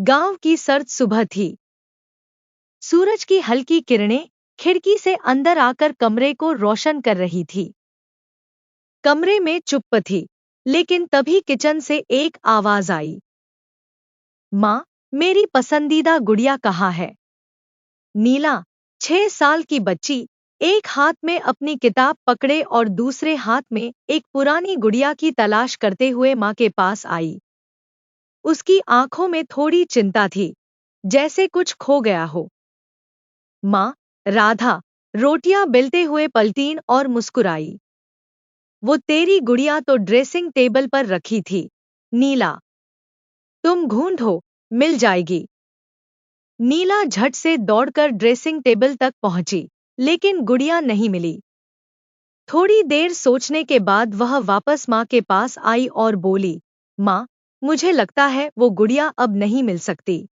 गांव की सर्द सुबह थी। सूरज की हल्की किरणें खिड़की से अंदर आकर कमरे को रोशन कर रही थी। कमरे में चुप्प थी, लेकिन तभी किचन से एक आवाज आई। माँ, मेरी पसंदीदा गुड़िया कहाँ है? नीला, 6 साल की बच्ची, एक हाथ में अपनी किताब पकड़े और दूसरे हाथ में एक पुरानी गुड़िया की तलाश करते हुए माँ के पास आई। उसकी आंखों में थोड़ी चिंता थी, जैसे कुछ खो गया हो। माँ, राधा, रोटियां बेलते हुए पलटीन और मुस्कुराई। वो तेरी गुड़िया तो ड्रेसिंग टेबल पर रखी थी। नीला, तुम ढूंढो, मिल जाएगी। नीला झट से दौड़कर ड्रेसिंग टेबल तक पहुंची, लेकिन गुड़िया नहीं मिली। थोड़ी देर सोचने के बाद वह वापस माँ के पास आई और बोली, माँ, मुझे लगता है वो गुड़िया अब नहीं मिल सकती।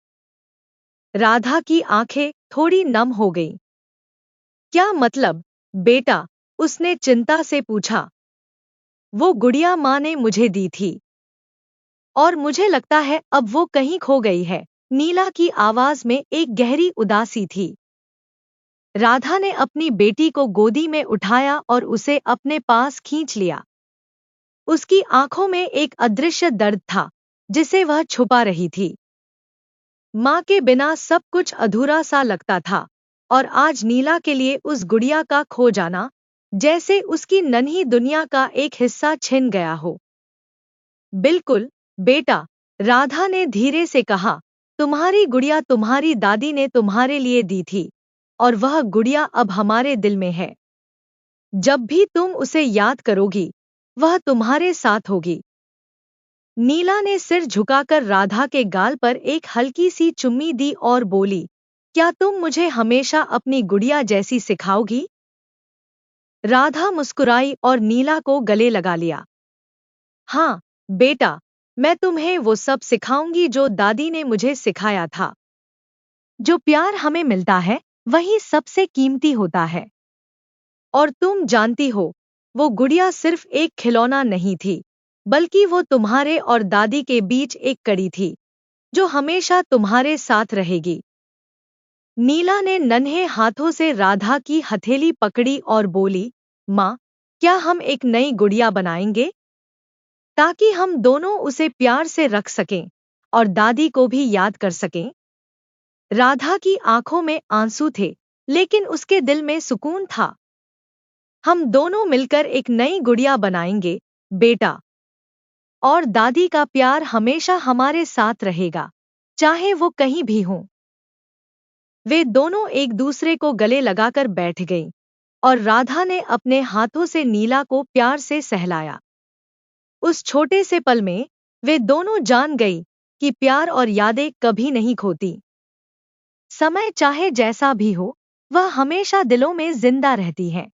राधा की आंखें थोड़ी नम हो गईं। क्या मतलब, बेटा? उसने चिंता से पूछा। वो गुड़िया माँ ने मुझे दी थी, और मुझे लगता है अब वो कहीं खो गई है। नीला की आवाज में एक गहरी उदासी थी। राधा ने अपनी बेटी को गोदी में उठाया और उसे अपने पास खींच लिया। उसकी आंखों में एक अदृश्य दर्द था, जिसे वह छुपा रही थी। माँ के बिना सब कुछ अधूरा सा लगता था, और आज नीला के लिए उस गुड़िया का खो जाना, जैसे उसकी नन्ही दुनिया का एक हिस्सा छिन गया हो। बिल्कुल, बेटा, राधा ने धीरे से कहा, तुम्हारी गुड़िया तुम्हारी दादी ने तुम्हारे लिए दी थी, और वह गुड़िया अब हमारे दिल में है। जब भी तुम उसे याद करोगी, वह तुम्हारे साथ होगी। नीला ने सिर झुकाकर राधा के गाल पर एक हल्की सी चुम्मी दी और बोली, क्या तुम मुझे हमेशा अपनी गुड़िया जैसी सिखाओगी? राधा मुस्कुराई और नीला को गले लगा लिया। हाँ, बेटा, मैं तुम्हें वो सब सिखाऊंगी जो दादी ने मुझे सिखाया था। जो प्यार हमें मिलता है, वही सबसे कीमती होता है। और तुम जानती हो, वो गुड़िया सिर्फ एक खिलौना नहीं थी, बल्कि वो तुम्हारे और दादी के बीच एक कड़ी थी, जो हमेशा तुम्हारे साथ रहेगी। नीला ने नन्हे हाथों से राधा की हथेली पकड़ी और बोली, माँ, क्या हम एक नई गुड़िया बनाएंगे? ताकि हम दोनों उसे प्यार से रख सकें, और दादी को भी याद कर सकें। राधा की आंखों में आंसू थे, लेकिन उसके दिल में सुकून था। हम दोनों मिलकर एक नई गुड़िया बनाएंगे, बेटा। और दादी का प्यार हमेशा हमारे साथ रहेगा, चाहे वो कहीं भी हो। वे दोनों एक दूसरे को गले लगाकर बैठ गईं, और राधा ने अपने हाथों से नीला को प्यार से सहलाया। उस छोटे से पल में वे दोनों जान गई कि प्यार और यादें कभी नहीं खोती। समय चाहे जैसा भी हो, वह हमेशा दिलों में जिंदा रहती है।